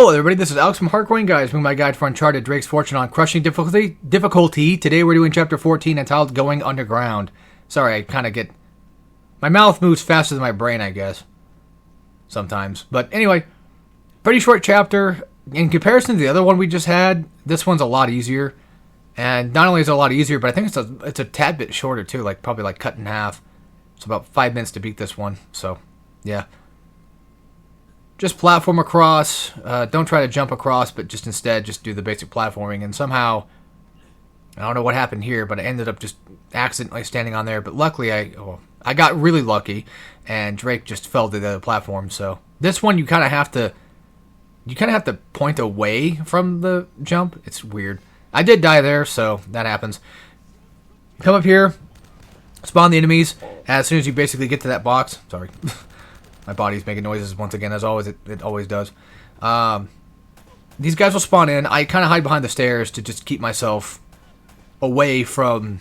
Hello everybody, this is Alex from Hardcoring Guys, doing my guide for Uncharted, Drake's Fortune on Crushing Difficulty. Today we're doing Chapter 14 entitled Going Underground. Sorry, I kind of get... My mouth moves faster than my brain, I guess. Sometimes. But anyway, pretty short chapter. In comparison to the other one we just had, this one's a lot easier. And not only is it a lot easier, but I think it's a tad bit shorter too, probably cut in half. It's about 5 minutes to beat this one, so yeah. Just platform across. Don't try to jump across, but instead do the basic platforming. And somehow, I don't know what happened here, but I ended up just accidentally standing on there. But luckily, I got really lucky, and Drake just fell to the other platform. So this one, you kind of have to point away from the jump. It's weird. I did die there, so that happens. Come up here, spawn the enemies as soon as you basically get to that box. Sorry. My body's making noises once again, as always. It always does. These guys will spawn in. I kind of hide behind the stairs to just keep myself away from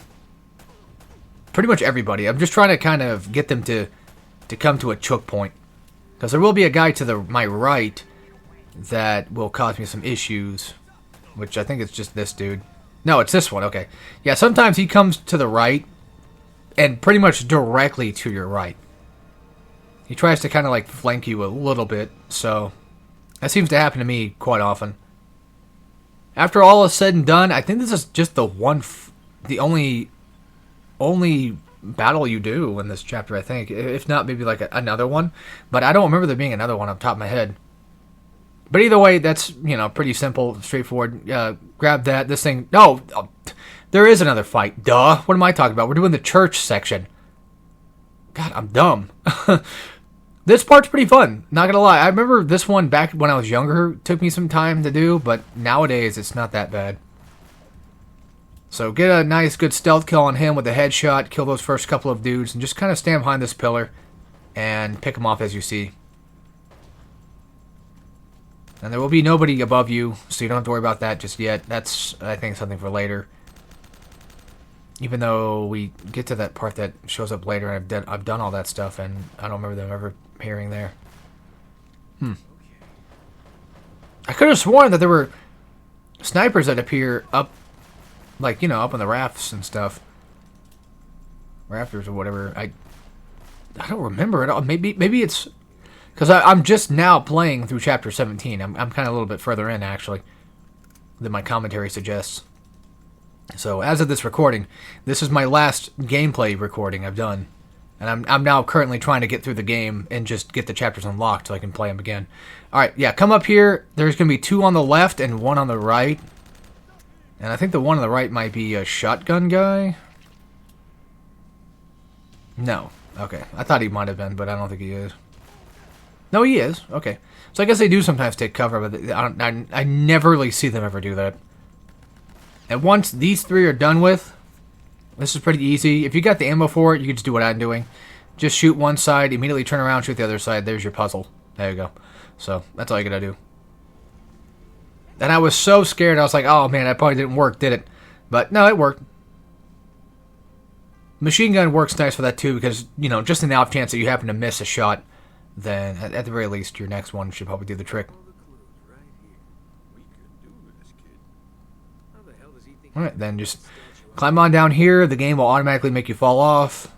pretty much everybody. I'm just trying to kind of get them to come to a choke point. Because there will be a guy to my right that will cause me some issues. Which I think it's just this dude. No, it's this one. Okay. Yeah, sometimes he comes to the right and pretty much directly to your right. He tries to kind of flank you a little bit, so that seems to happen to me quite often. After all is said and done, I think this is just the only battle you do in this chapter, I think. If not, maybe another one. But I don't remember there being another one off the top of my head. But either way, that's, pretty simple, straightforward. Grab that, this thing. No, there is another fight. Duh. What am I talking about? We're doing the church section. God, I'm dumb. This part's pretty fun, not gonna lie. I remember this one back when I was younger, took me some time to do, but nowadays it's not that bad. So get a nice, good stealth kill on him with a headshot, kill those first couple of dudes, and just kind of stand behind this pillar and pick them off as you see. And there will be nobody above you, so you don't have to worry about that just yet. That's, I think, something for later. Even though we get to that part that shows up later, and I've done all that stuff, and I don't remember them ever appearing there. I could have sworn that there were snipers that appear up, up on the rafts and stuff. Rafters or whatever. I don't remember it all. Maybe it's because I'm just now playing through Chapter 17. I'm kind of a little bit further in, actually, than my commentary suggests. So, as of this recording, this is my last gameplay recording I've done. And I'm now currently trying to get through the game and just get the chapters unlocked so I can play them again. Alright, yeah, come up here. There's going to be 2 on the left and 1 on the right. And I think the one on the right might be a shotgun guy. No. Okay. I thought he might have been, but I don't think he is. No, he is. Okay. So I guess they do sometimes take cover, but I never really see them ever do that. And once these 3 are done with, this is pretty easy. If you got the ammo for it, you can just do what I'm doing. Just shoot one side, immediately turn around, shoot the other side. There's your puzzle. There you go. So, that's all you gotta do. And I was so scared, I was like, oh man, that probably didn't work, did it? But, no, it worked. Machine gun works nice for that too, because, just in the off chance that you happen to miss a shot, then, at the very least, your next one should probably do the trick. Alright, then just climb on down here. The game will automatically make you fall off.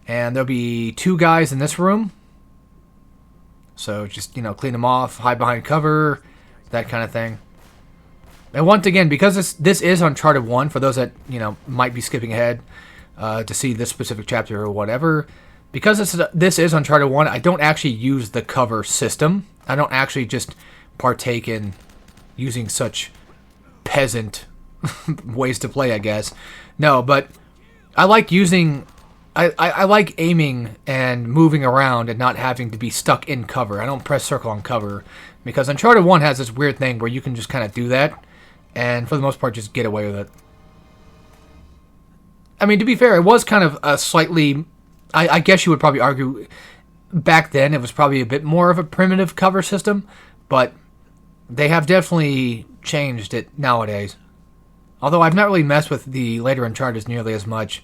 And there'll be 2 guys in this room. So just, clean them off, hide behind cover, that kind of thing. And once again, because this is Uncharted 1, for those that, might be skipping ahead to see this specific chapter or whatever, because this is Uncharted 1, I don't actually use the cover system. I don't actually just partake in using such peasant ways to play, I guess. No, but I like using... I like aiming and moving around and not having to be stuck in cover. I don't press circle on cover, because Uncharted 1 has this weird thing where you can just kind of do that, and for the most part just get away with it. I mean, to be fair, it was kind of a slightly... I guess you would probably argue back then it was probably a bit more of a primitive cover system, but they have definitely changed it nowadays. Although I've not really messed with the later Uncharted nearly as much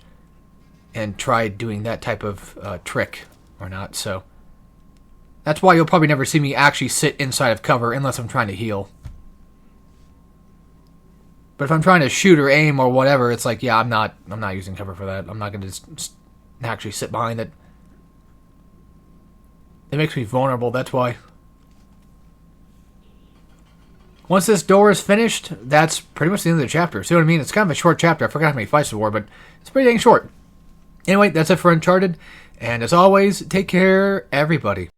and tried doing that type of trick or not, so That's why you'll probably never see me actually sit inside of cover unless I'm trying to heal. But if I'm trying to shoot or aim or whatever, it's like, yeah, I'm not using cover for that. I'm not going to just actually sit behind it. It makes me vulnerable, that's why. Once this door is finished, that's pretty much the end of the chapter. See what I mean? It's kind of a short chapter. I forgot how many fights there were, but it's pretty dang short. Anyway, that's it for Uncharted. And as always, take care, everybody.